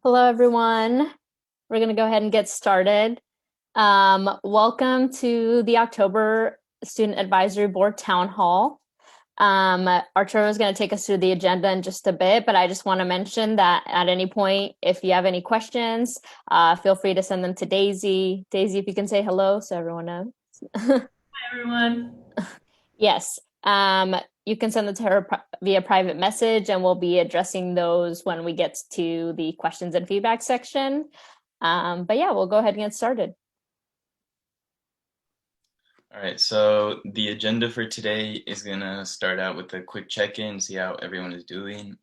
Hello, everyone. We're going to go ahead and get started. Welcome to the October Student Advisory Board Town Hall. Arturo is going to take us through the agenda in just a bit, but I just want to mention that at any point, if you have any questions, feel free to send them to Daisy. Daisy, if you can say hello so everyone knows. Everyone. Yes. You can send them to her via private message, and we'll be addressing those when we get to the questions and feedback section. But yeah, we'll go ahead and get started. All right, so the agenda for today is gonna start out with a quick check-in, see how everyone is doing.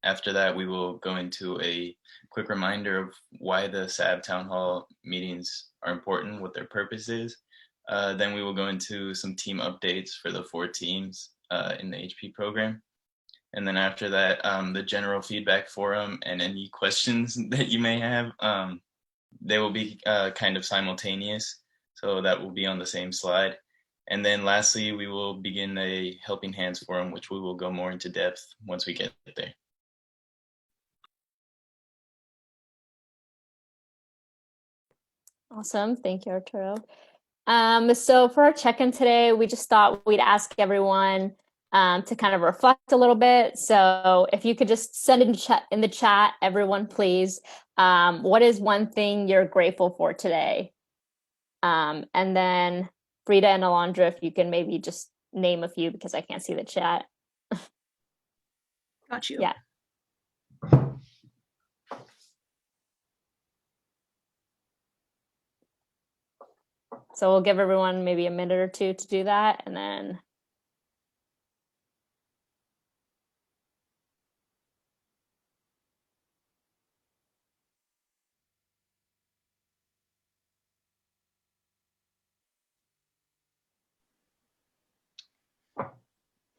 After that, we will go into a quick reminder of why the SAB Town Hall meetings are important, what their purpose is. Then we will go into some team updates for the four teams in the HP program. And then after that, the general feedback forum and any questions that you may have, they will be kind of simultaneous. So that will be on the same slide. And then lastly, we will begin a helping hands forum, which we will go more into depth once we get there. Awesome. Thank you, Arturo. So for our check-in today, we just thought we'd ask everyone to kind of reflect a little bit. So if you could just send in the chat, everyone, please. What is one thing you're grateful for today? And then Frida and Alondra, if you can maybe just name a few because I can't see the chat. Got you. Yeah. So we'll give everyone maybe a minute or two to do that, and then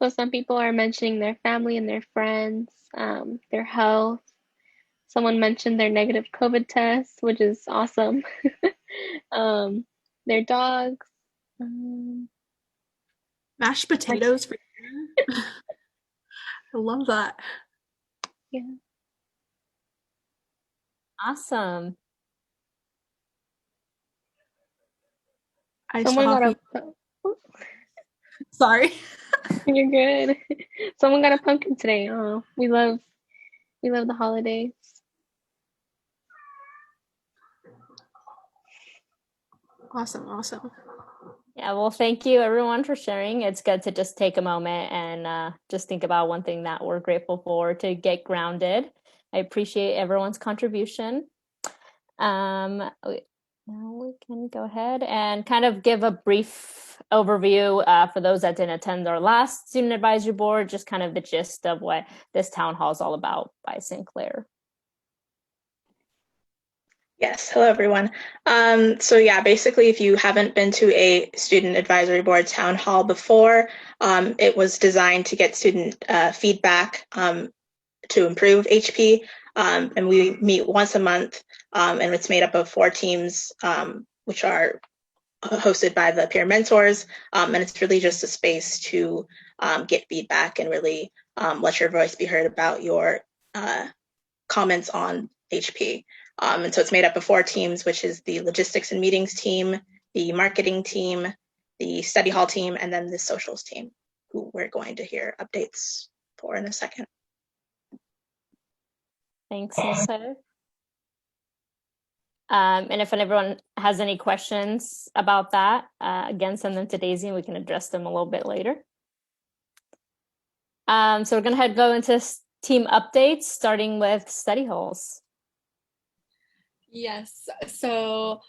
So some people are mentioning their family and their friends, their health. Someone mentioned their negative COVID test, which is awesome. um, their dogs. Mashed potatoes for dinner. I love that. Yeah. awesome. I Someone saw got people. Sorry. You're good. Someone got a pumpkin today. Oh, we love the holidays. Awesome. Yeah, well, thank you everyone for sharing. It's good to just take a moment and just think about one thing that we're grateful for to get grounded. I appreciate everyone's contribution. Now we can go ahead and kind of give a brief overview for those that didn't attend our last student advisory board, just kind of the gist of what this town hall is all about by Sinclair. Yes, hello everyone. So yeah, basically if you haven't been to a student advisory board town hall before, it was designed to get student feedback to improve HP. And we meet once a month, and it's made up of four teams, which are hosted by the peer mentors. And it's really just a space to get feedback and really let your voice be heard about your comments on HP. And so it's made up of four teams, which is the logistics and meetings team, the marketing team, the study hall team, and then the socials team, who we're going to hear updates for in a second. Thanks, Jose. And if everyone has any questions about that, again, send them to Daisy and we can address them a little bit later. So we're going to go into team updates, starting with study halls. Yes, so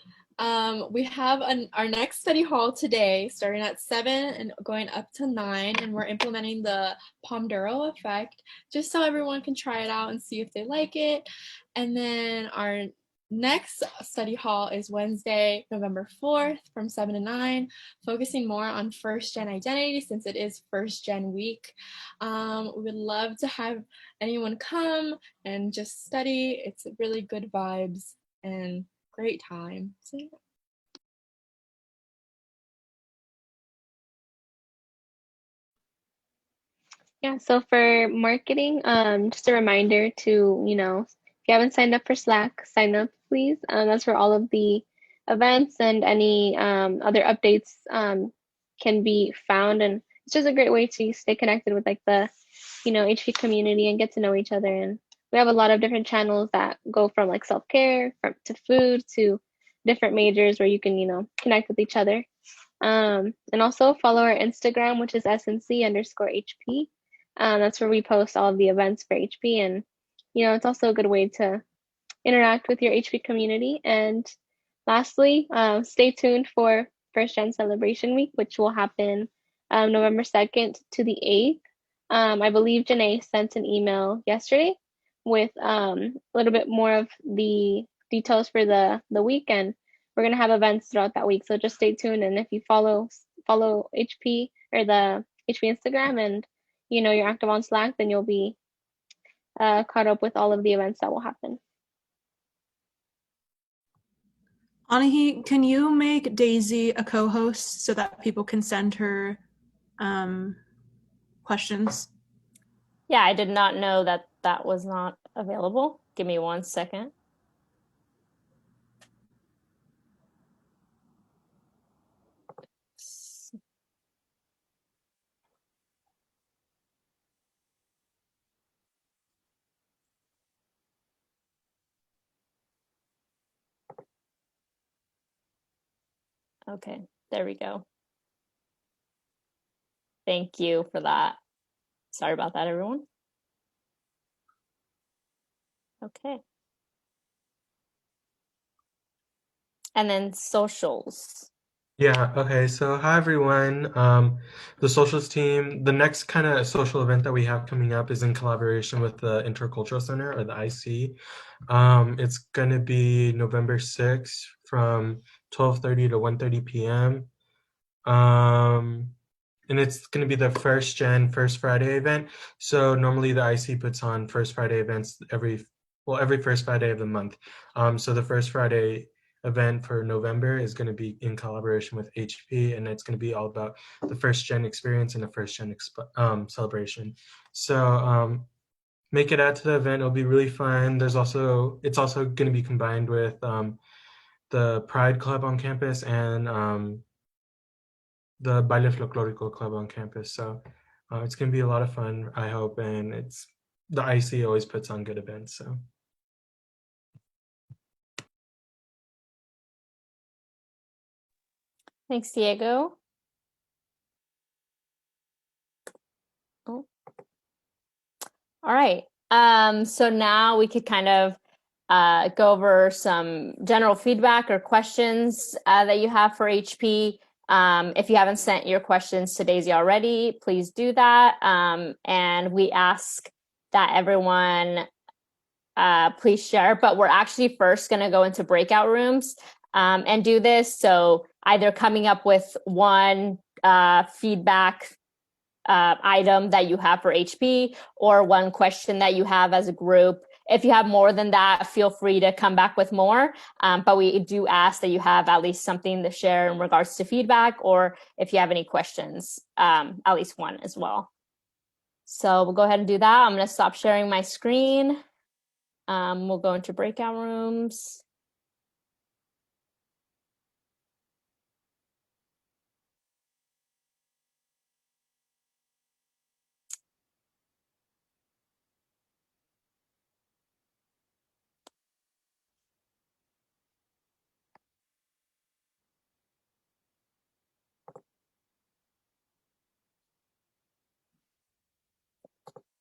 we have our next study hall today, starting at 7 and going up to 9, and we're implementing the Pomodoro effect, just so everyone can try it out and see if they like it. And then our next study hall is Wednesday, November 4th from 7 to 9, focusing more on first gen identity since it is first gen week. We would love to have anyone come and just study. It's really good vibes and great time. So, Yeah, so for marketing, just a reminder to, you haven't signed up for Slack, sign up, please. That's where all of the events and any other updates can be found. And it's just a great way to stay connected with like the, HP community and get to know each other. And we have a lot of different channels that go from like self-care to food to different majors where you can, connect with each other. And also follow our Instagram, which is SNC_HP. That's where we post all of the events for HP. And, it's also a good way to interact with your HP community. And lastly, stay tuned for First Gen Celebration Week, which will happen November 2nd to the 8th. I believe Janae sent an email yesterday with a little bit more of the details for the weekend. We're going to have events throughout that week, so just stay tuned. And if you follow HP or the HP Instagram and you're active on Slack, then you'll be caught up with all of the events that will happen. Anahi, can you make Daisy a co-host so that people can send her questions? Yeah, I did not know that that was not available. Give me 1 second. Okay, there we go. Thank you for that. Sorry about that, everyone. Okay. And then socials. Yeah, okay. So hi everyone. The socials team, the next kind of social event that we have coming up is in collaboration with the Intercultural Center or the IC. It's gonna be November 6th from 12:30 to 1:30 p.m. And it's gonna be the First Friday event. So normally the IC puts on First Friday events every First Friday of the month. So the First Friday event for November is going to be in collaboration with HP, and it's going to be all about the First Gen experience and the First Gen celebration. So make it out to the event. It'll be really fun. It's also going to be combined with the Pride Club on campus and the Baile Folklorico Club on campus. So it's going to be a lot of fun, I hope. And the IC always puts on good events. So. Thanks, Diego. Oh. All right. So now we could kind of go over some general feedback or questions that you have for HP. If you haven't sent your questions to Daisy already, please do that. And we ask that everyone please share, but we're actually first going to go into breakout rooms and do this. So either coming up with one feedback item that you have for HP or one question that you have as a group. If you have more than that, feel free to come back with more. But we do ask that you have at least something to share in regards to feedback, or if you have any questions, at least one as well. So we'll go ahead and do that. I'm going to stop sharing my screen. We'll go into breakout rooms.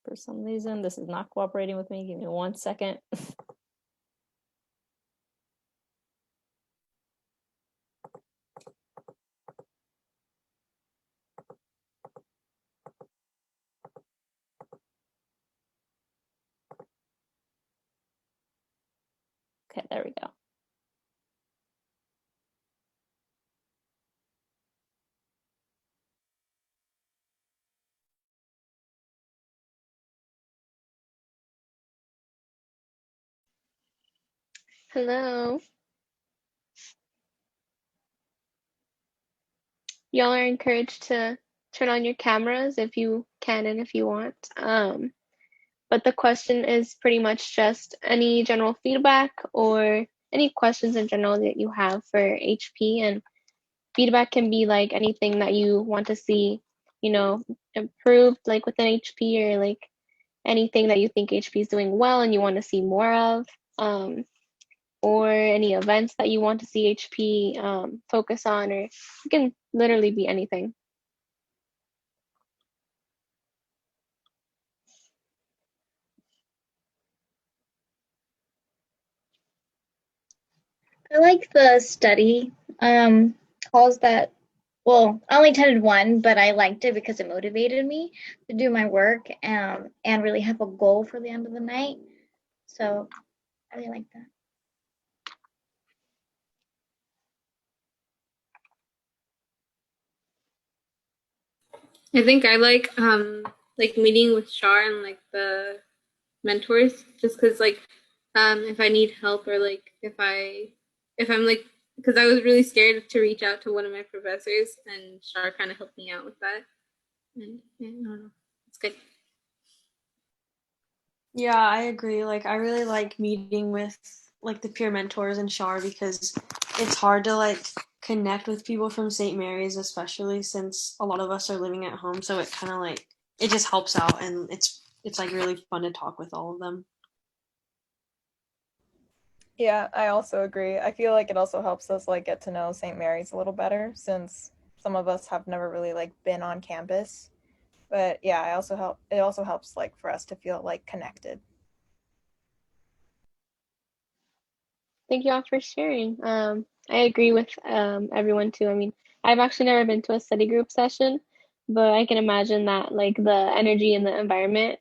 For some reason, this is not cooperating with me. Give me 1 second. Okay, there we go. Hello. Y'all are encouraged to turn on your cameras if you can and if you want. But the question is pretty much just any general feedback or any questions in general that you have for HP. And feedback can be like anything that you want to see, improved like within HP, or like anything that you think HP is doing well and you want to see more of, or any events that you want to see HP focus on, or it can literally be anything. I like the study calls that, well, I only attended one, but I liked it because it motivated me to do my work and really have a goal for the end of the night. So I really like that. I think I like meeting with Shar and like the mentors, just because like if I need help, or like if I'm like, because I was really scared to reach out to one of my professors, and Shar kind of helped me out with that. And yeah, I don't know, it's good. Yeah, I agree. Like, I really like meeting with like the peer mentors and Shar, because it's hard to like connect with people from St. Mary's, especially since a lot of us are living at home. So it kind of like it just helps out, and it's like really fun to talk with all of them. Yeah, I also agree. I feel like it also helps us like get to know St. Mary's a little better, since some of us have never really like been on campus. But yeah, it also helps like for us to feel like connected. Thank you all for sharing. I agree with everyone too. I mean, I've actually never been to a study group session, but I can imagine that like the energy in the environment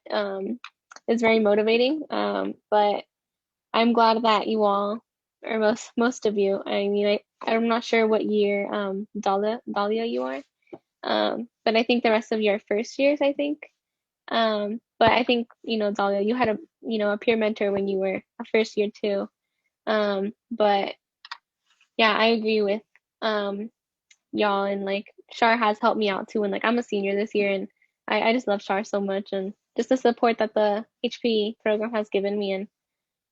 is very motivating. But I'm glad that you all, or most of you, I mean, I'm not sure what year Dahlia you are, but I think the rest of you are first years, I think. But I think, Dahlia, you had a peer mentor when you were a first year too. But yeah, I agree with y'all, and like Shar has helped me out too, and like I'm a senior this year, and I just love Shar so much, and just the support that the HP program has given me,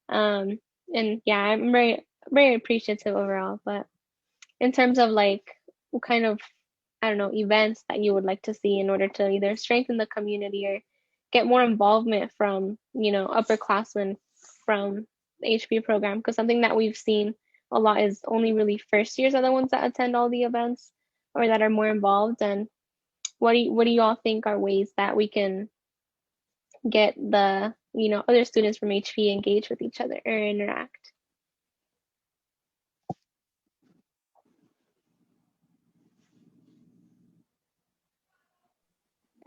and yeah, I'm very very appreciative overall. But in terms of like what kind of, I don't know, events that you would like to see in order to either strengthen the community or get more involvement from, upperclassmen from the HP program, because something that we've seen a lot is only really first years are the ones that attend all the events or that are more involved. And what do you all think are ways that we can get the, other students from HP engaged with each other or interact?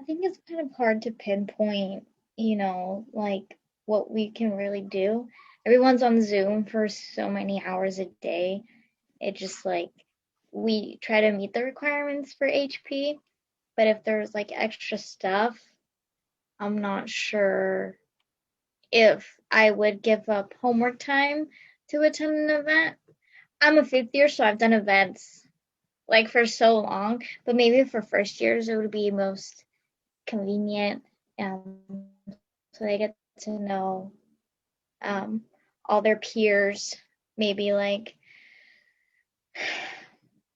I think it's kind of hard to pinpoint, like what we can really do. Everyone's on Zoom for so many hours a day. It just like we try to meet the requirements for HP, but if there's like extra stuff, I'm not sure if I would give up homework time to attend an event. I'm a fifth year, so I've done events like for so long, but maybe for first years it would be most convenient, so they get to know all their peers. Maybe like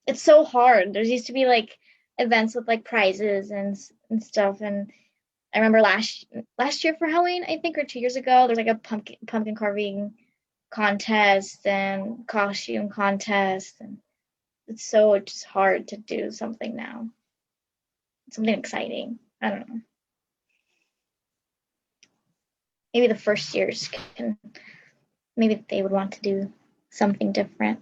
it's so hard. There used to be like events with like prizes and stuff, and I remember last year for Halloween, I think, or 2 years ago, there's like a pumpkin carving contest and costume contest, and it's so just hard to do something now. Something exciting. I don't know. Maybe the first years can, maybe they would want to do something different.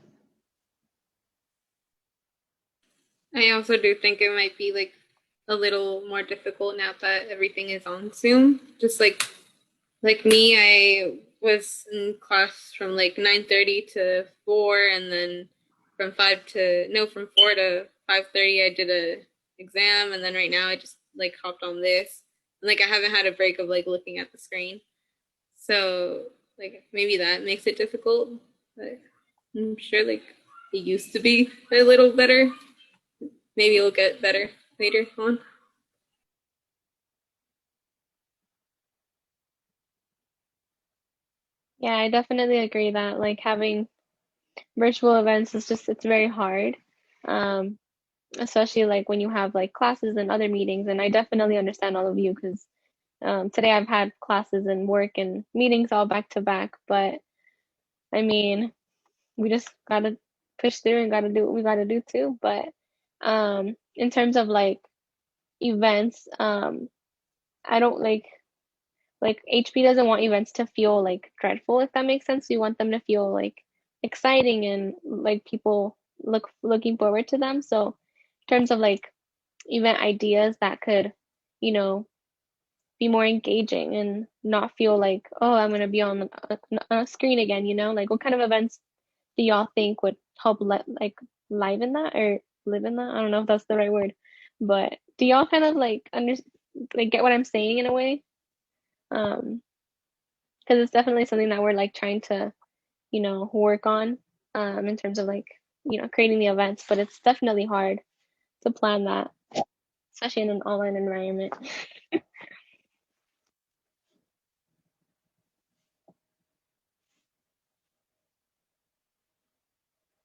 I also do think it might be like a little more difficult now that everything is on Zoom. Just like me, I was in class from like 9:30 to 4, and then from 4 to 5:30 I did a exam, and then right now I just like hopped on this. And like I haven't had a break of like looking at the screen. So like maybe that makes it difficult. But I'm sure like it used to be a little better. Maybe it'll get better later on. Yeah, I definitely agree that like having virtual events is just it's very hard. Um, Especially like when you have like classes and other meetings. And I definitely understand all of you because today I've had classes and work and meetings all back to back. But I mean, we just gotta push through and gotta do what we gotta do too. But in terms of like events, I don't like HP doesn't want events to feel like dreadful, if that makes sense. We want them to feel like exciting and like people looking forward to them. So in terms of like event ideas that could, you know, be more engaging and not feel like, oh, I'm gonna be on a screen again, you know? Like what kind of events do y'all think would help like liven that or live in that? I don't know if that's the right word, but do y'all kind of like like get what I'm saying in a way? Because it's definitely something that we're like trying to, work on in terms of like, creating the events, but it's definitely hard to plan that, especially in an online environment.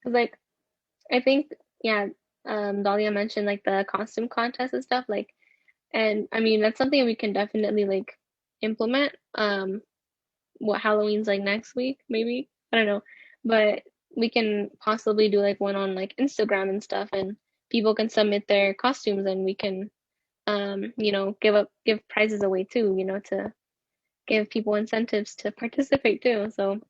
'Cause like I think, yeah, Dahlia mentioned like the costume contest and stuff, like, and I mean that's something we can definitely like implement. What Halloween's like next week, maybe. I don't know. But we can possibly do like one on like Instagram and stuff and people can submit their costumes and we can give prizes away too, to give people incentives to participate too. So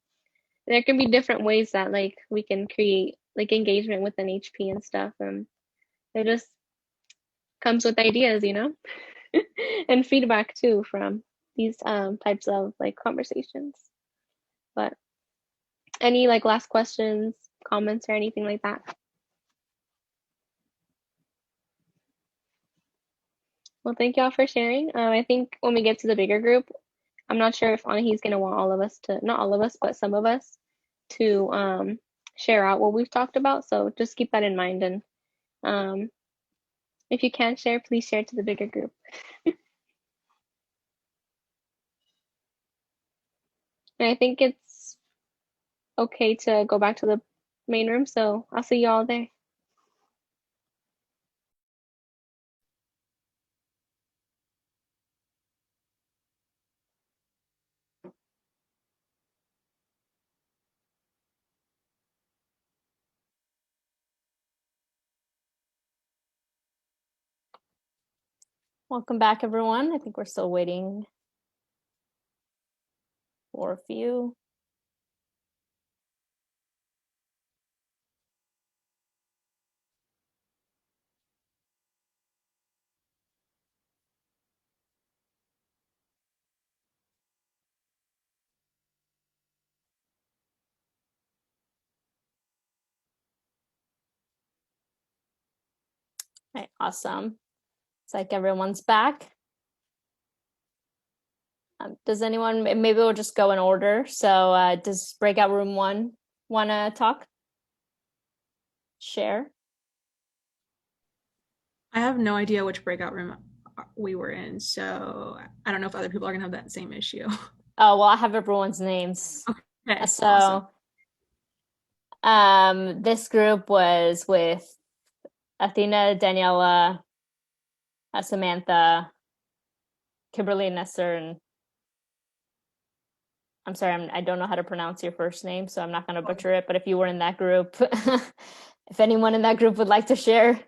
there can be different ways that like we can create like engagement with an HP and stuff. It just comes with ideas, and feedback too from these types of like conversations. But any like last questions, comments, or anything like that? Well, thank y'all for sharing. I think when we get to the bigger group, I'm not sure if Anahi's gonna want all of us to, not all of us, but some of us to share out what we've talked about. So just keep that in mind. And um, if you can share, please share to the bigger group. And I think it's okay to go back to the main room. So I'll see y'all there. Welcome back, everyone. I think we're still waiting for a few. Okay, awesome. It's like everyone's back. Does anyone, maybe we'll just go in order. So does breakout room 1 want to talk? Share? I have no idea which breakout room we were in, so I don't know if other people are gonna have that same issue. Oh, well, I have everyone's names. Okay, so awesome. This group was with Athena, Daniela, Samantha, Kimberly, Nestor, and I'm sorry, I don't know how to pronounce your first name, so I'm not going to butcher it. But if you were in that group, if anyone in that group would like to share.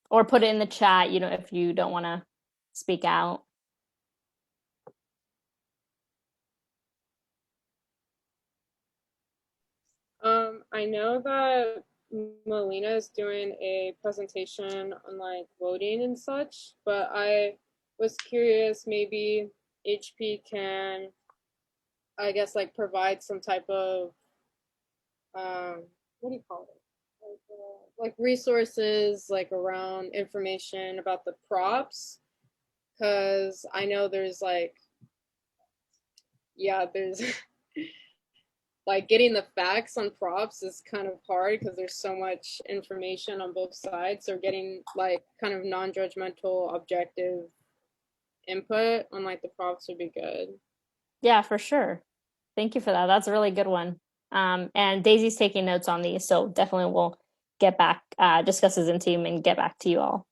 Or put it in the chat, if you don't want to speak out. I know that Melina is doing a presentation on like voting and such, but I was curious, maybe HP can, I guess, like provide some type of, what do you call it? Like resources, like around information about the props, because I know there's like, yeah, there's like getting the facts on props is kind of hard because there's so much information on both sides. So getting like kind of non-judgmental, objective input on like the props would be good. Yeah, for sure. Thank you for that. That's a really good one. And Daisy's taking notes on these, so definitely we'll get back, discuss as a team and get back to you all.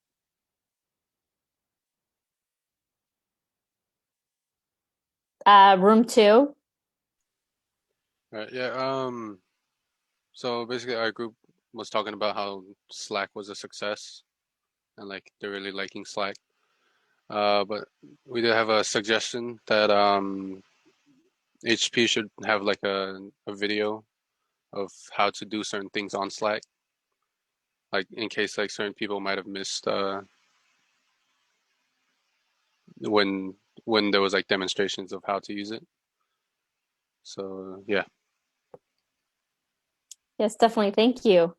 Room 2. Right, yeah. So basically, our group was talking about how Slack was a success, and like they're really liking Slack. But we did have a suggestion that HP should have like a video of how to do certain things on Slack, like in case like certain people might have missed when there was like demonstrations of how to use it. So yeah. Yes, definitely. Thank you.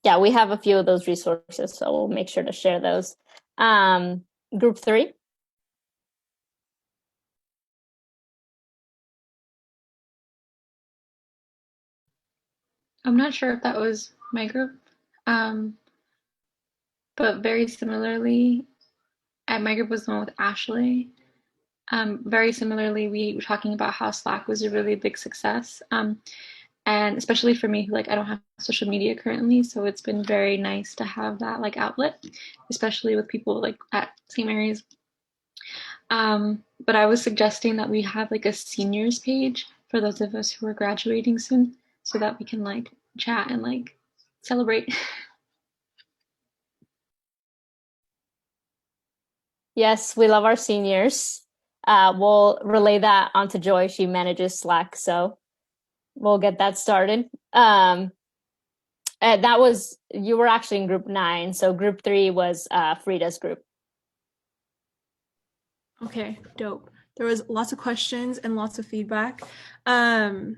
Yeah, we have a few of those resources, so we'll make sure to share those. Group 3. I'm not sure if that was my group, but very similarly, my group was the one with Ashley. Very similarly, we were talking about how Slack was a really big success. And especially for me, like I don't have social media currently, so it's been very nice to have that like outlet, especially with people like at St. Mary's. But I was suggesting that we have like a seniors page for those of us who are graduating soon, so that we can like chat and like celebrate. Yes, we love our seniors. We'll relay that onto Joy. She manages Slack, so we'll get that started. That was, you were actually in group 9, so group 3 was Frida's group. Okay, dope. There was lots of questions and lots of feedback. Let's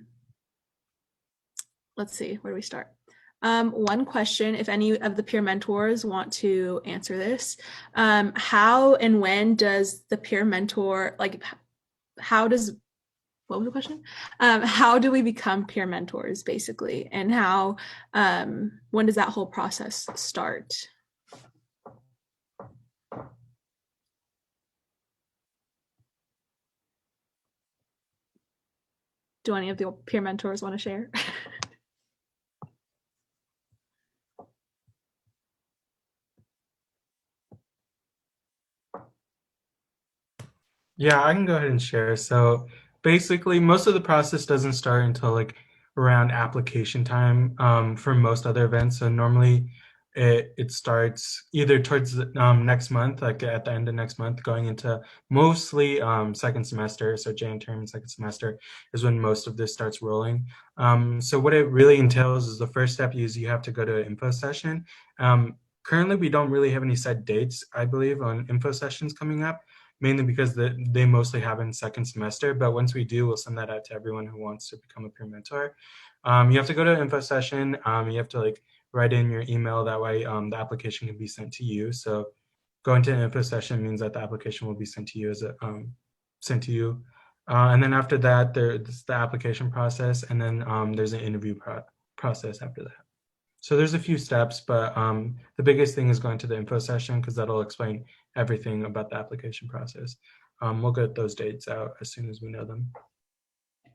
see, where do we start? One question, if any of the peer mentors want to answer this, how and when does the peer mentor, like how does, what was the question? How do we become peer mentors basically? And how, when does that whole process start? Do any of the peer mentors want to share? Yeah, I can go ahead and share. So basically, most of the process doesn't start until like around application time for most other events. So normally it starts either towards next month, like at the end of next month, going into mostly second semester. So Jan term, second semester is when most of this starts rolling. So what it really entails is the first step is you have to go to an info session. Currently, we don't really have any set dates, I believe, on info sessions coming up, mainly because they mostly happen second semester. But once we do, we'll send that out to everyone who wants to become a peer mentor. You have to go to an info session. You have to like write in your email. That way the application can be sent to you. So going to an info session means that the application will be sent to you as a sent to you. And then after that, there's the application process, and then there's an interview process after that. So there's a few steps, but the biggest thing is going to the info session because that'll explain everything about the application process. We'll get those dates out as soon as we know them.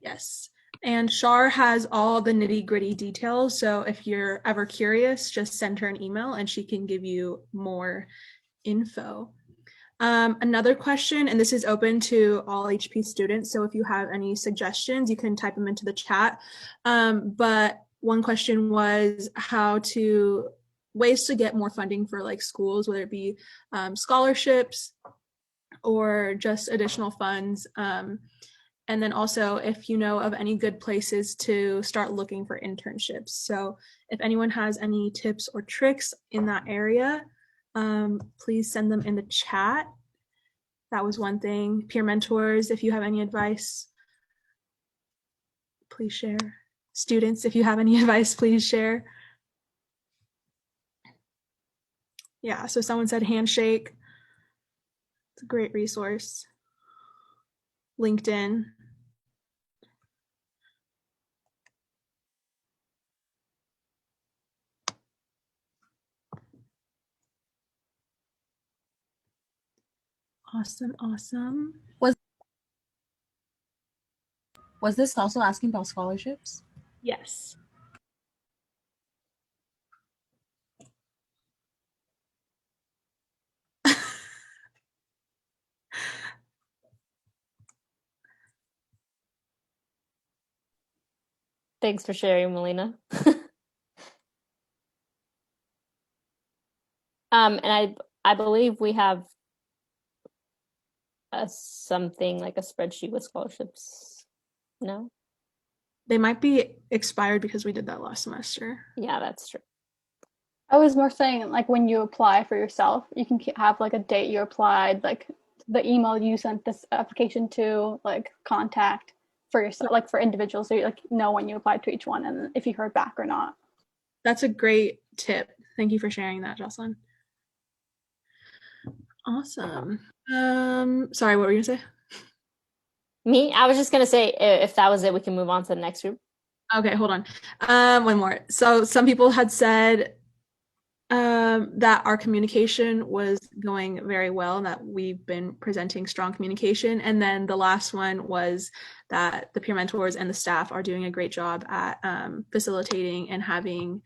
Yes, and Shar has all the nitty-gritty details, so if you're ever curious, just send her an email and she can give you more info. Another question, and this is open to all HP students, so if you have any suggestions, you can type them into the chat. But one question was ways to get more funding for like schools, whether it be scholarships or just additional funds. And then also if you know of any good places to start looking for internships. So if anyone has any tips or tricks in that area, please send them in the chat. That was one thing. Peer mentors, if you have any advice, please share. Students, if you have any advice, please share. Yeah, so someone said handshake. It's a great resource. LinkedIn. Awesome. Was this also asking about scholarships? Yes. Thanks for sharing, Melina. And I believe we have something like a spreadsheet with scholarships. No? They might be expired because we did that last semester. Yeah, that's true. I was more saying like when you apply for yourself, you can have like a date you applied, like the email you sent this application to, like contact for yourself, like for individuals, so you like know when you applied to each one and if you heard back or not. That's a great tip. Thank you for sharing that, Jocelyn. Awesome. Sorry, what were you gonna say? Me? I was just gonna say if that was it, we can move on to the next group. Okay, hold on. One more. So some people had said that our communication was going very well and that we've been presenting strong communication. And then the last one was that the peer mentors and the staff are doing a great job at facilitating and having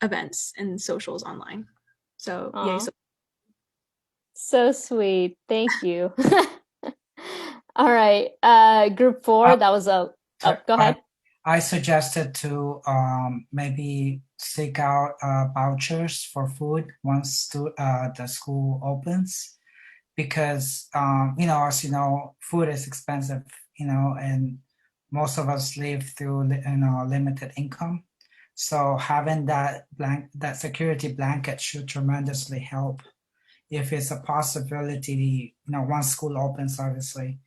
events and socials online. So yay. So sweet. Thank you. All right. Group 4, that was a go ahead. I suggested to maybe seek out vouchers for food once the school opens, because as you know, food is expensive, and most of us live through limited income. So having that security blanket should tremendously help. If it's a possibility, once school opens, obviously.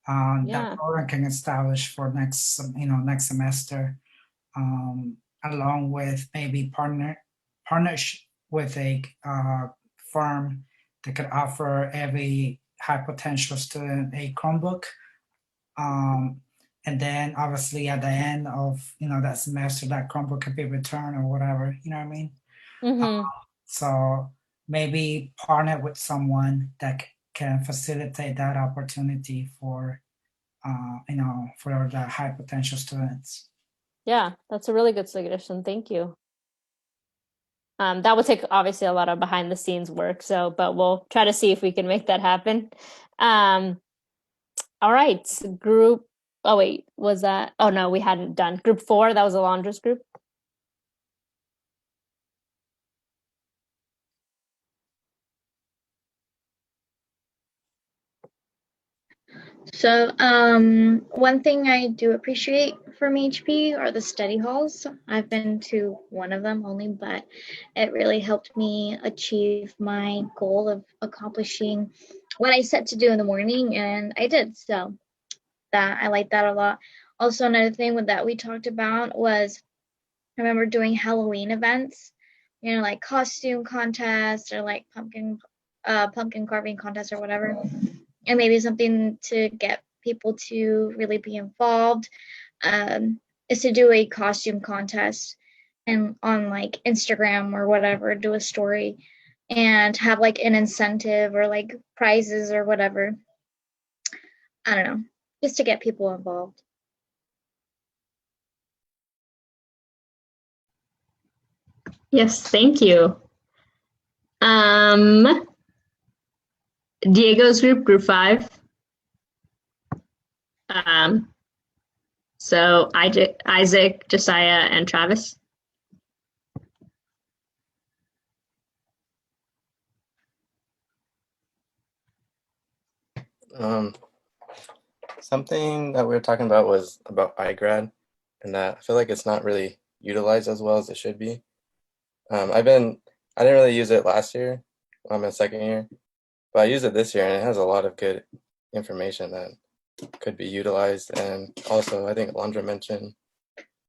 That program can establish for next semester, along with maybe partnership with a firm that could offer every high potential student a Chromebook. And then obviously at the end of that semester, that Chromebook could be returned or whatever. You know what I mean? Mm-hmm. So maybe partner with someone that can facilitate that opportunity for for the high potential students. Yeah, that's a really good suggestion. Thank you. That would take obviously a lot of behind the scenes work, but we'll try to see if we can make that happen. All right, group. Oh wait, was that? Oh no, we hadn't done group 4. That was a Alondra's group. So, one thing I do appreciate from HP are the study halls. I've been to one of them only, but it really helped me achieve my goal of accomplishing what I set to do in the morning, and I did. So, I like that a lot. Also, another thing that we talked about was I remember doing Halloween events, like costume contests or like pumpkin carving contests or whatever, and maybe something to get people to really be involved is to do a costume contest and on like Instagram or whatever, do a story and have like an incentive or like prizes or whatever. I don't know, just to get people involved. Yes, thank you. Diego's group 5. So Isaac, Josiah, and Travis. Something that we were talking about was about iGrad, and that I feel like it's not really utilized as well as it should be. I didn't really use it last year. I'm in second year, but I used it this year, and it has a lot of good information that could be utilized. And also, I think Alondra mentioned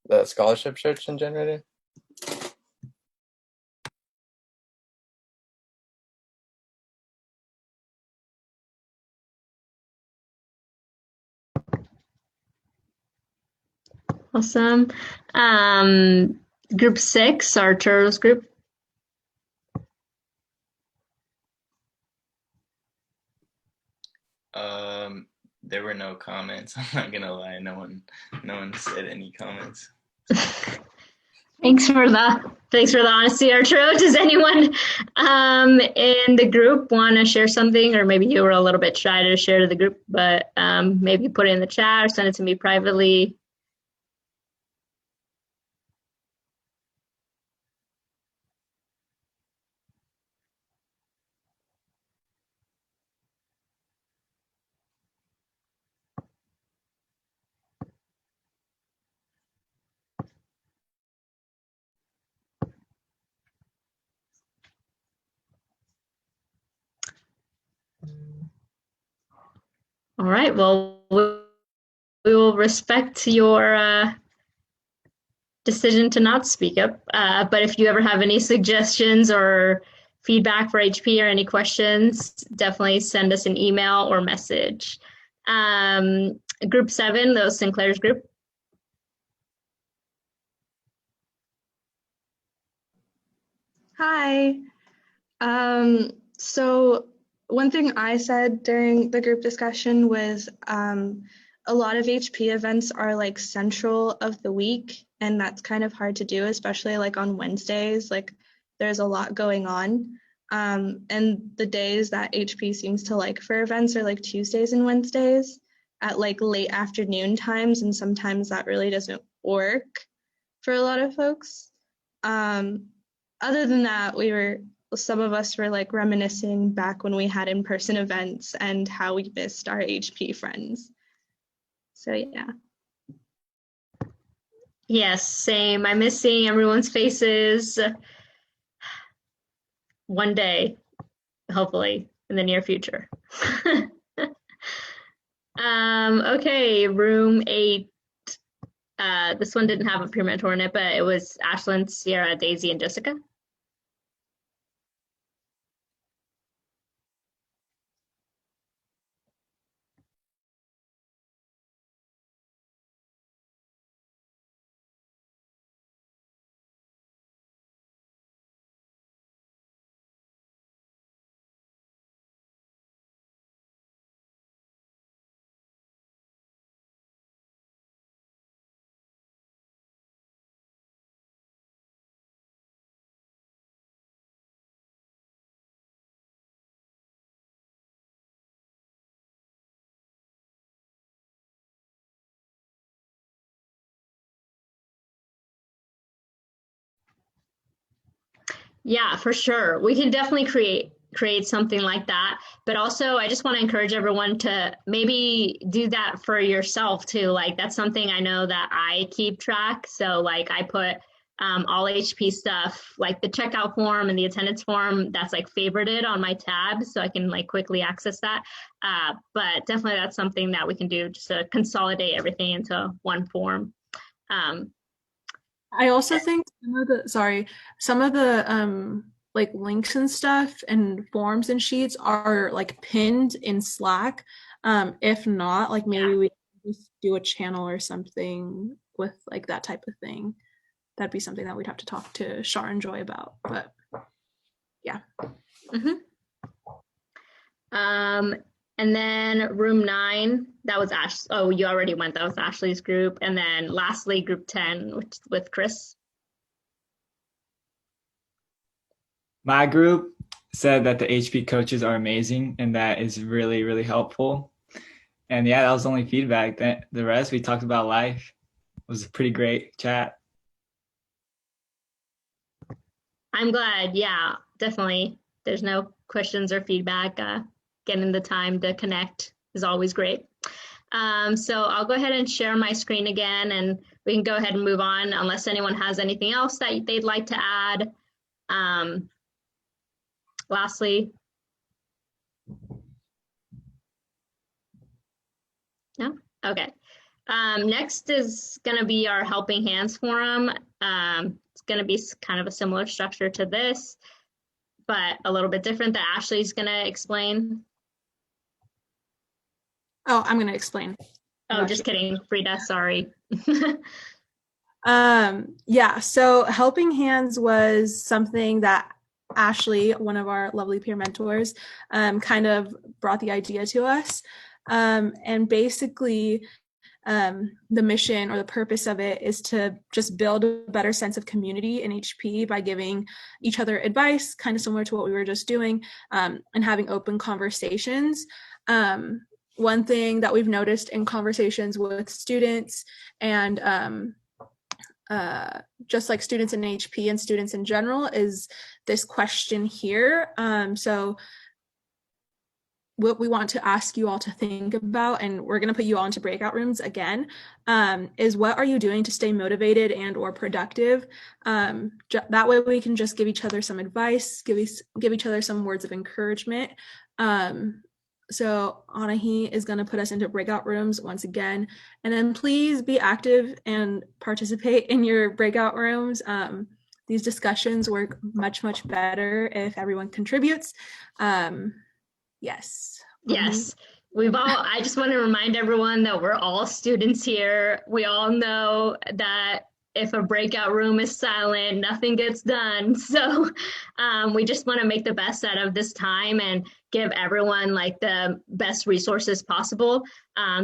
the scholarship search and generator. Awesome. Group 6, our turtles group. There were no comments. I'm not gonna lie. No one said any comments. Thanks for the honesty, Arturo. Does anyone in the group want to share something, or maybe you were a little bit shy to share to the group, but maybe put it in the chat or send it to me privately. All right. Well, we will respect your decision to not speak up. But if you ever have any suggestions or feedback for HP or any questions, definitely send us an email or message. Group 7, those Sinclair's group. Hi. So one thing I said during the group discussion was a lot of HP events are like central of the week, and that's kind of hard to do, especially like on Wednesdays. Like there's a lot going on. And the days that HP seems to like for events are like Tuesdays and Wednesdays at like late afternoon times, and sometimes that really doesn't work for a lot of folks. Other than that, some of us were like reminiscing back when we had in-person events and how we missed our HP friends. So yeah. Yes, same. I miss seeing everyone's faces one day, hopefully, in the near future. Okay, room 8. This one didn't have a peer mentor in it, but it was Ashlyn, Sierra, Daisy, and Jessica. Yeah, for sure. We can definitely create something like that. But also, I just want to encourage everyone to maybe do that for yourself too. Like that's something I know that I keep track. So like I put all HP stuff, like the checkout form and the attendance form, that's like favorited on my tab, so I can like quickly access that. But definitely that's something that we can do just to consolidate everything into one form. I also think some of the like links and stuff and forms and sheets are like pinned in Slack. If not, like maybe we just do a channel or something with like that type of thing. That'd be something that we'd have to talk to Shar and Joy about. But yeah. And then room 9, that was Ash. Oh, you already went. That was Ashley's group. And then lastly, group 10 with Chris. My group said that the HP coaches are amazing, and that is really, really helpful. And yeah, that was the only feedback. That the rest we talked about life. It was a pretty great chat. I'm glad. Yeah, definitely. There's no questions or feedback. Getting the time to connect is always great. So I'll go ahead and share my screen again, and we can go ahead and move on unless anyone has anything else that they'd like to add. Lastly, no? Okay. Next is going to be our Helping Hands Forum. It's going to be kind of a similar structure to this, but a little bit different that Ashley's going to explain. Oh, I'm going to explain. Oh, just kidding, Frida, sorry. Yeah, so helping hands was something that Ashley, one of our lovely peer mentors, kind of brought the idea to us. And basically, the mission or the purpose of it is to just build a better sense of community in HP by giving each other advice, kind of similar to what we were just doing, and having open conversations. One thing that we've noticed in conversations with students and just like students in HP and students in general is this question here. So what we want to ask you all to think about, and we're going to put you all into breakout rooms again, is what are you doing to stay motivated and or productive? That way we can just give each other some advice, give each other some words of encouragement. So Anahi is going to put us into breakout rooms once again, and then please be active and participate in your breakout rooms. These discussions work much, much better if everyone contributes. Yes. Yes. I just want to remind everyone that we're all students here. We all know that if a breakout room is silent, nothing gets done. So we just want to make the best out of this time and give everyone like the best resources possible.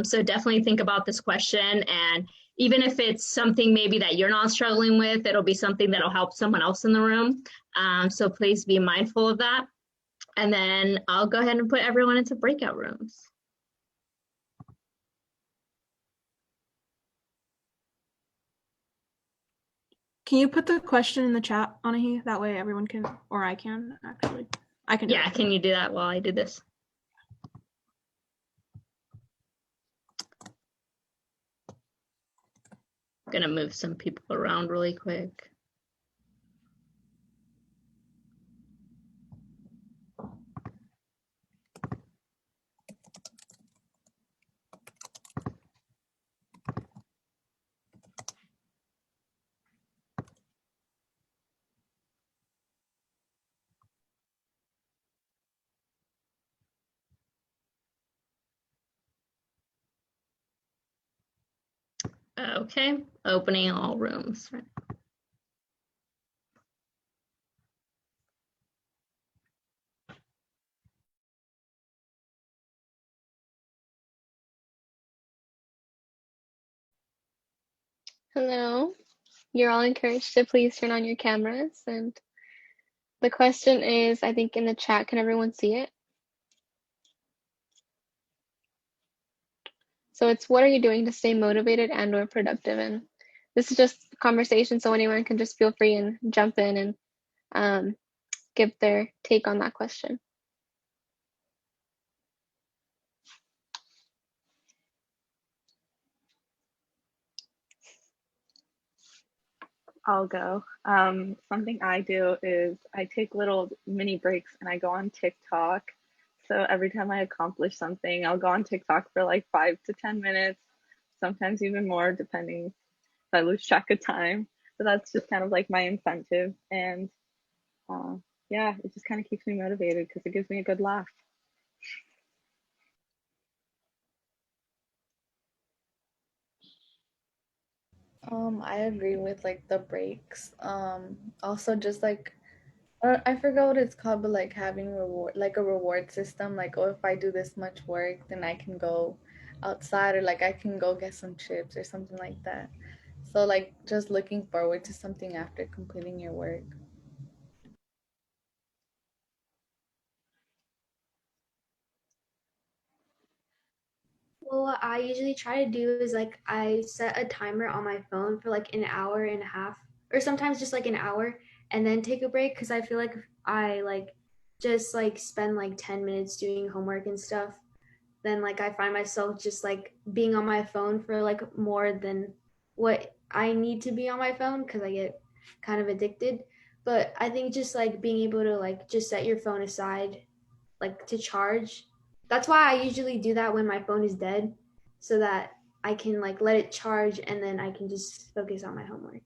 So definitely think about this question. And even if it's something maybe that you're not struggling with, it'll be something that'll help someone else in the room. So please be mindful of that. And then I'll go ahead and put everyone into breakout rooms. Can you put the question in the chat, Anahi? That way everyone can, or I can actually. I can do Yeah, it. can you do that while I do this? I'm gonna move some people around really quick. Okay, opening all rooms. Hello. You're all encouraged to please turn on your cameras. And the question is, I think in the chat, can everyone see it? So it's what are you doing to stay motivated and or productive? And this is just a conversation, so anyone can just feel free and jump in and give their take on that question. I'll go. Something I do is I take little mini breaks and I go on TikTok. So every time I accomplish something, I'll go on TikTok for like 5 to 10 minutes, sometimes even more, depending if I lose track of time. But that's just kind of like my incentive. And yeah, it just kind of keeps me motivated because it gives me a good laugh. I agree with like the breaks. Also just like I forgot what it's called, but like having reward, like a reward system. Like, oh, if I do this much work, then I can go outside, or like I can go get some chips or something like that. So like just looking forward to something after completing your work. Well, what I usually try to do is like I set a timer on my phone for like an hour and a half, or sometimes just like an hour, and then take a break because I feel like if I like just like spend like 10 minutes doing homework and stuff, then like I find myself just like being on my phone for like more than what I need to be on my phone because I get kind of addicted. But I think just like being able to like just set your phone aside like to charge. That's why I usually do that when my phone is dead so that I can like let it charge and then I can just focus on my homework.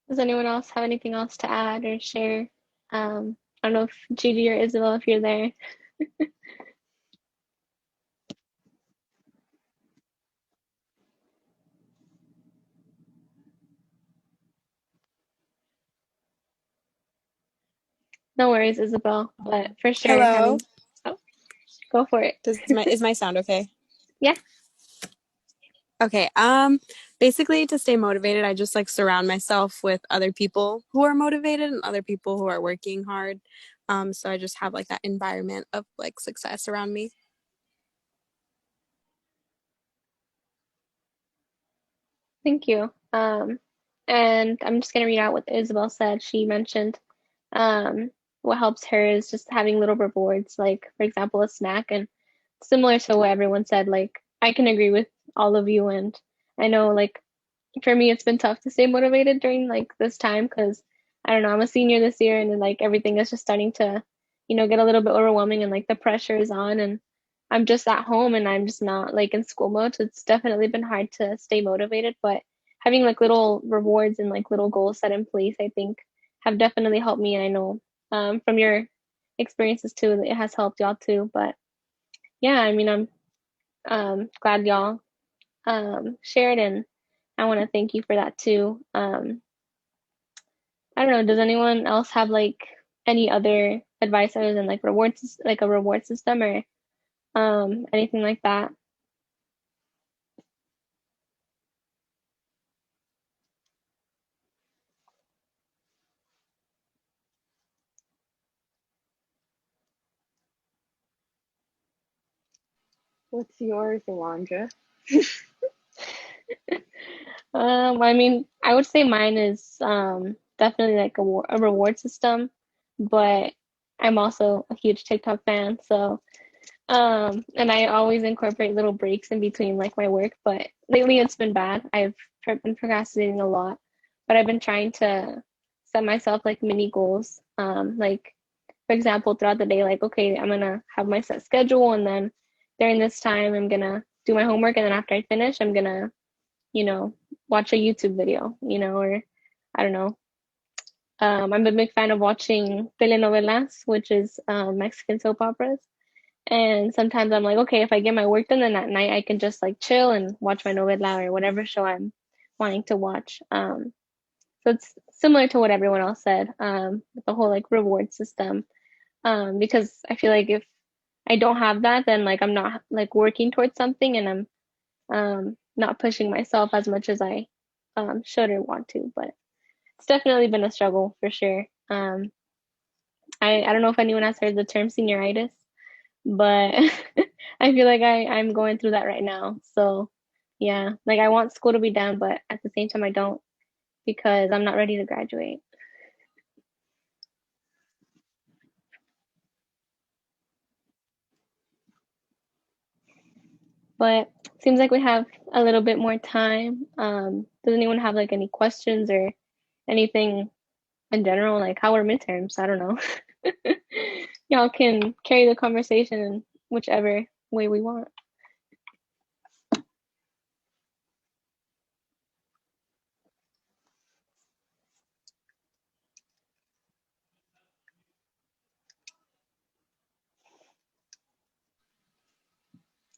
Does anyone else have anything else to add or share? I don't know if Judy or Isabel, if you're there. No worries, Isabel, but for sure Hello. oh, go for it. Is my sound okay? Yeah. Okay. Basically to stay motivated, I just like surround myself with other people who are motivated and other people who are working hard. So I just have like that environment of like success around me. Thank you. And I'm just gonna read out what Isabel said. She mentioned what helps her is just having little rewards, like for example, a snack. And similar to what everyone said, like I can agree with all of you. And I know like for me, it's been tough to stay motivated during like this time because I don't know, I'm a senior this year and then like everything is just starting to, get a little bit overwhelming and like the pressure is on and I'm just at home and I'm just not like in school mode. So it's definitely been hard to stay motivated, but having like little rewards and like little goals set in place, I think have definitely helped me. And I know from your experiences too, it has helped y'all too. But yeah, I mean, I'm glad y'all shared and I want to thank you for that too. I don't know, does anyone else have like any other advice other than like rewards, like a reward system or anything like that? What's yours, Alondra? I mean, I would say mine is definitely like a reward system, but I'm also a huge TikTok fan, so and I always incorporate little breaks in between like my work, but lately it's been bad. I've been procrastinating a lot, but I've been trying to set myself like mini goals. Like for example, throughout the day, like okay, I'm gonna have my set schedule, and then during this time, I'm gonna do my homework, and then after I finish, I'm gonna you know, watch a YouTube video, or I don't know. I'm a big fan of watching telenovelas, which is Mexican soap operas. And sometimes I'm like, okay, if I get my work done, then at night I can just like chill and watch my novela or whatever show I'm wanting to watch. So it's similar to what everyone else said, with the whole like reward system. Because I feel like if I don't have that, then like I'm not like working towards something and I'm not pushing myself as much as I should or want to. But it's definitely been a struggle for sure. I don't know if anyone has heard the term senioritis, but I feel like I'm going through that right now. So yeah, like I want school to be done, but at the same time I don't because I'm not ready to graduate. But seems like we have a little bit more time. Does anyone have like any questions or anything in general, like how are midterms? I don't know. Y'all can carry the conversation in whichever way we want.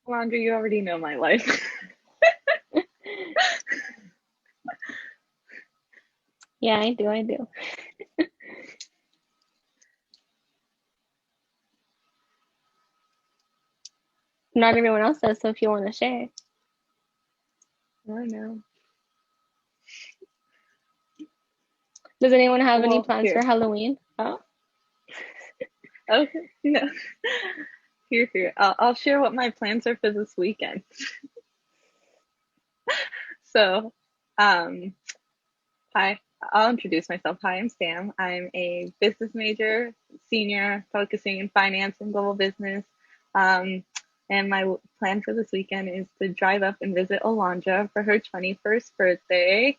Alondra, you already know my life. Yeah, I do. Not everyone else does, so if you want to share. I know. Does anyone have any Well, plans here. for Halloween? Oh. Okay, no. Here. I'll share what my plans are for this weekend. So, hi, I'll introduce myself. Hi, I'm Sam. I'm a business major, senior, focusing in finance and global business. And my plan for this weekend is to drive up and visit Alondra for her 21st birthday.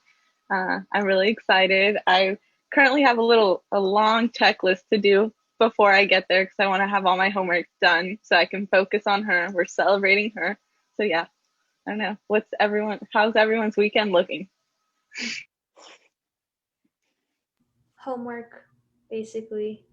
I'm really excited. I currently have a long checklist to do before I get there because I want to have all my homework done so I can focus on her. We're celebrating her. So yeah, I don't know. How's everyone's weekend looking? homework, basically.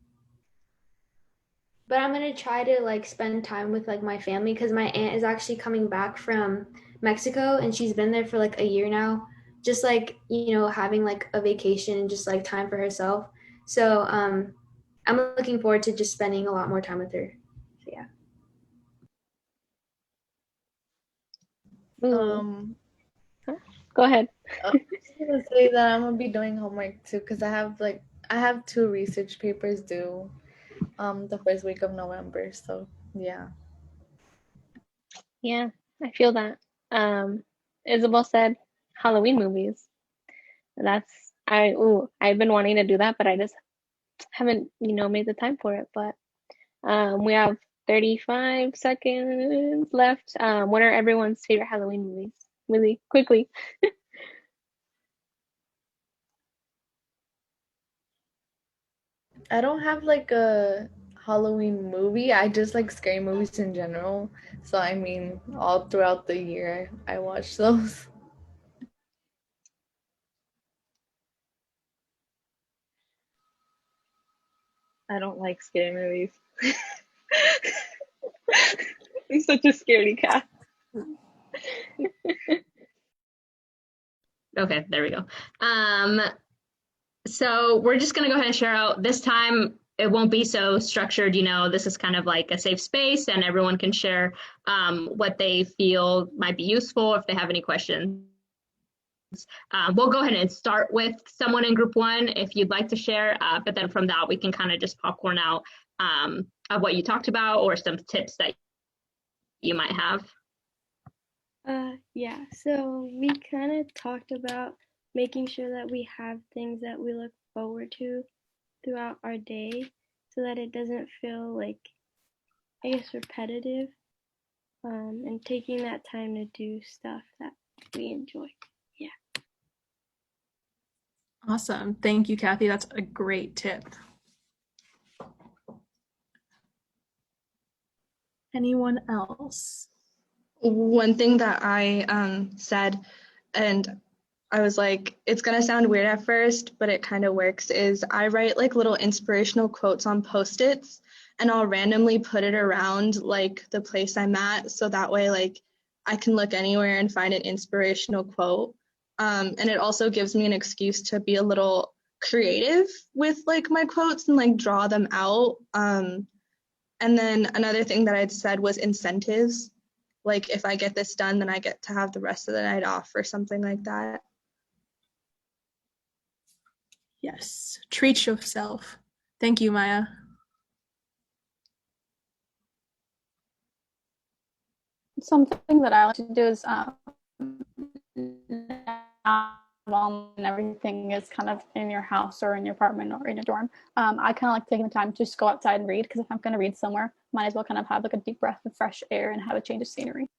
But I'm gonna try to like spend time with like my family because my aunt is actually coming back from Mexico and she's been there for like a year now. Just like, having like a vacation and just like time for herself. So I'm looking forward to just spending a lot more time with her. So yeah. Go ahead. I was gonna say that I'm gonna be doing homework too because I have 2 research papers due the first week of November. So yeah. Yeah, I feel that. Isabel said Halloween movies. I've been wanting to do that, but I just haven't, made the time for it. But we have 35 seconds left. What are everyone's favorite Halloween movies? Really quickly. I don't have like a Halloween movie. I just like scary movies in general. So I mean, all throughout the year I watch those. I don't like scary movies. He's such a scaredy cat. Okay, there we go. So we're just gonna go ahead and share out. This time it won't be so structured, this is kind of like a safe space and everyone can share what they feel might be useful if they have any questions. We'll go ahead and start with someone in group 1 if you'd like to share, but then from that we can kind of just popcorn out of what you talked about or some tips that you might have. Yeah, so we kind of talked about making sure that we have things that we look forward to throughout our day so that it doesn't feel like, I guess, repetitive, and taking that time to do stuff that we enjoy. Yeah. Awesome. Thank you, Kathy. That's a great tip. Anyone else? One thing that I said, and I was like, it's gonna sound weird at first, but it kind of works, is I write like little inspirational quotes on Post-its and I'll randomly put it around like the place I'm at. So that way, like I can look anywhere and find an inspirational quote. And it also gives me an excuse to be a little creative with like my quotes and like draw them out. And then another thing that I'd said was incentives. Like if I get this done, then I get to have the rest of the night off or something like that. Yes, treat yourself. Thank you, Maya. Something that I like to do is and everything is kind of in your house or in your apartment or in your dorm. I kind of like taking the time to just go outside and read because if I'm going to read somewhere, might as well kind of have like a deep breath of fresh air and have a change of scenery.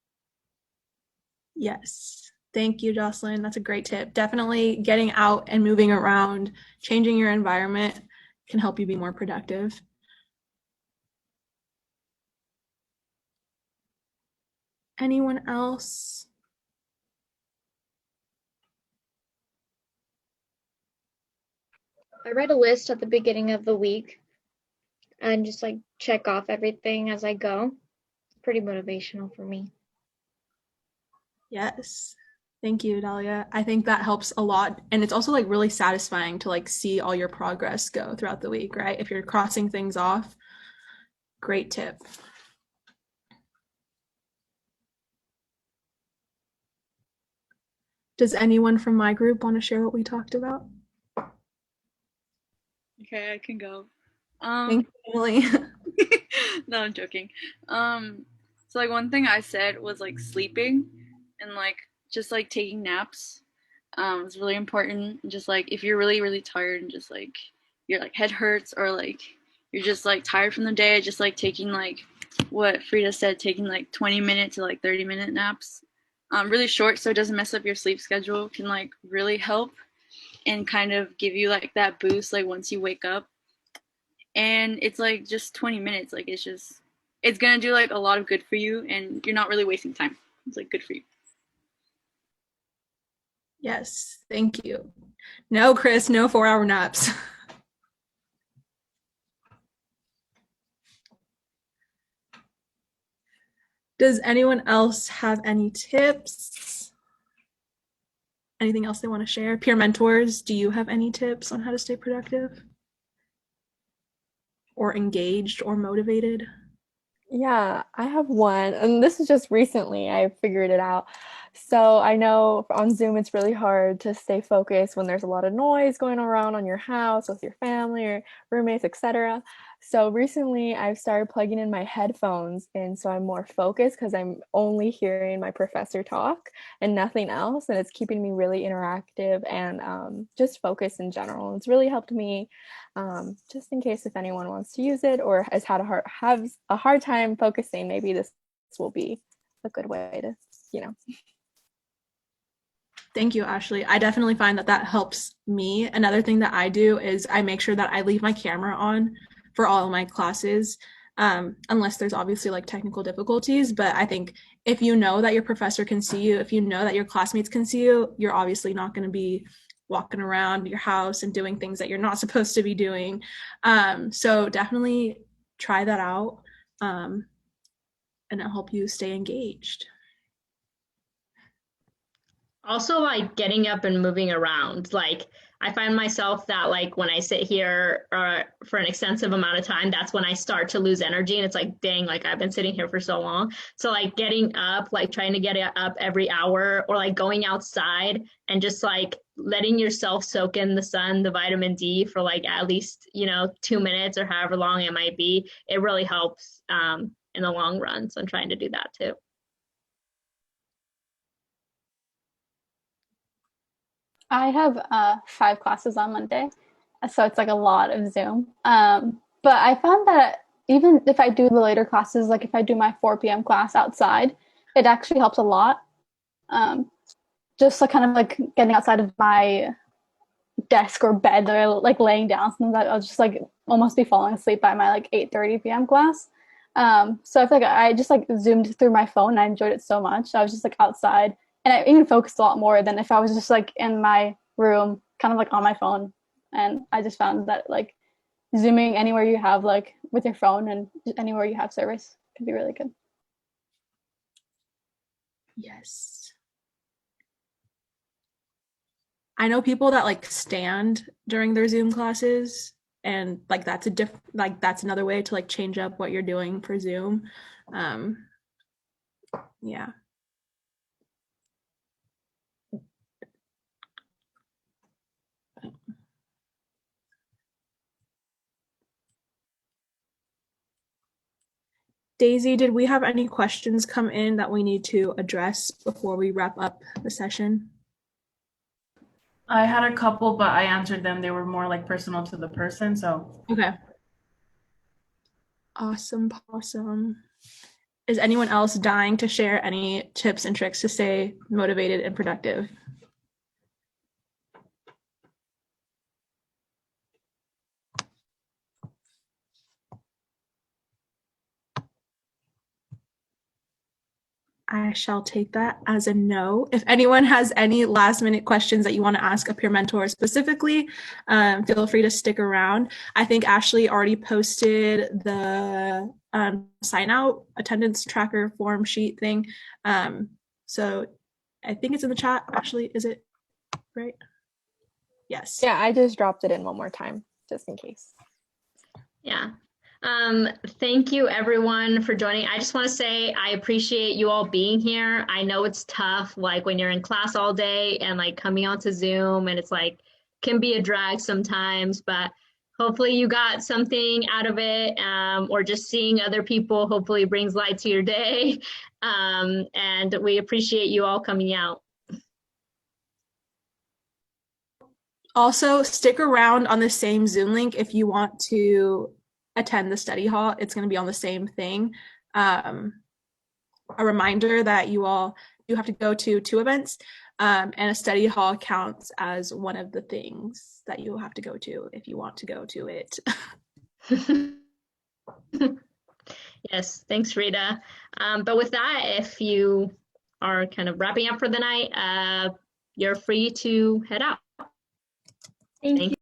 Yes. Thank you, Jocelyn. That's a great tip. Definitely getting out and moving around, changing your environment can help you be more productive. Anyone else? I write a list at the beginning of the week and just like check off everything as I go. It's pretty motivational for me. Yes. Thank you, Dahlia. I think that helps a lot. And it's also like really satisfying to like see all your progress go throughout the week, right? If you're crossing things off, great tip. Does anyone from my group want to share what we talked about? Okay, I can go. Thank you, Emily. No, I'm joking. So like one thing I said was like sleeping and like just like taking naps. It's really important. Just like if you're really, really tired and just like your like head hurts or like you're just like tired from the day, just like taking like what Frida said, taking like 20-minute to like 30-minute naps. Really short so it doesn't mess up your sleep schedule can like really help and kind of give you like that boost like once you wake up. And it's like just 20 minutes, like it's gonna do like a lot of good for you and you're not really wasting time. It's like good for you. Yes, thank you. No, Chris, no 4-hour naps. Does anyone else have any tips? Anything else they want to share? Peer mentors, do you have any tips on how to stay productive? Or engaged or motivated? Yeah, I have one, and this is just recently I figured it out. So I know on Zoom it's really hard to stay focused when there's a lot of noise going around on your house with your family or roommates, etc. So recently I've started plugging in my headphones, and so I'm more focused because I'm only hearing my professor talk and nothing else, and it's keeping me really interactive and just focused in general. It's really helped me, just in case if anyone wants to use it or has a hard time focusing, maybe this will be a good way to, you know. Thank you, Ashley. I definitely find that that helps me. Another thing that I do is I make sure that I leave my camera on for all of my classes, unless there's obviously like technical difficulties. But I think if you know that your professor can see you, if you know that your classmates can see you, you're obviously not going to be walking around your house and doing things that you're not supposed to be doing. So definitely try that out, and it'll help you stay engaged. Also, like getting up and moving around. Like I find myself that like when I sit here for an extensive amount of time, that's when I start to lose energy, and it's like, dang, like I've been sitting here for so long. So like getting up, like trying to get up every hour, or like going outside and just like letting yourself soak in the sun, the vitamin D for like at least, 2 minutes or however long it might be. It really helps in the long run. So I'm trying to do that too. I have 5 classes on Monday, so it's like a lot of Zoom. But I found that even if I do the later classes, like if I do my 4 p.m. class outside, it actually helps a lot. Just like kind of like getting outside of my desk or bed, or like laying down, sometimes I'll just like almost be falling asleep by my like 8:30 p.m. class. So I feel like I just like zoomed through my phone and I enjoyed it so much. I was just like outside, and I even focused a lot more than if I was just like in my room, kind of like on my phone. And I just found that like zooming anywhere you have like with your phone and anywhere you have service can be really good. Yes. I know people that like stand during their Zoom classes, and like that's that's another way to like change up what you're doing for Zoom. Yeah. Daisy, did we have any questions come in that we need to address before we wrap up the session? I had a couple, but I answered them. They were more like personal to the person, so. Okay. Awesome. Is anyone else dying to share any tips and tricks to stay motivated and productive? I shall take that as a no. If anyone has any last minute questions that you want to ask a peer mentor specifically, feel free to stick around. I think Ashley already posted the sign out attendance tracker form sheet thing. So I think it's in the chat. Ashley, is it right? Yes. Yeah, I just dropped it in one more time, just in case. Yeah. Thank you everyone for joining. I just want to say I appreciate you all being here. I know it's tough, like when you're in class all day and like coming onto Zoom, and it's like can be a drag sometimes, but hopefully you got something out of it, or just seeing other people hopefully brings light to your day. And we appreciate you all coming out. Also, stick around on the same Zoom link if you want to attend the study hall. It's going to be on the same thing. A reminder that you have to go to 2 events, and a study hall counts as one of the things that you have to go to if you want to go to it. Yes, thanks, Rita. But with that, if you are kind of wrapping up for the night, you're free to head out. Thank you.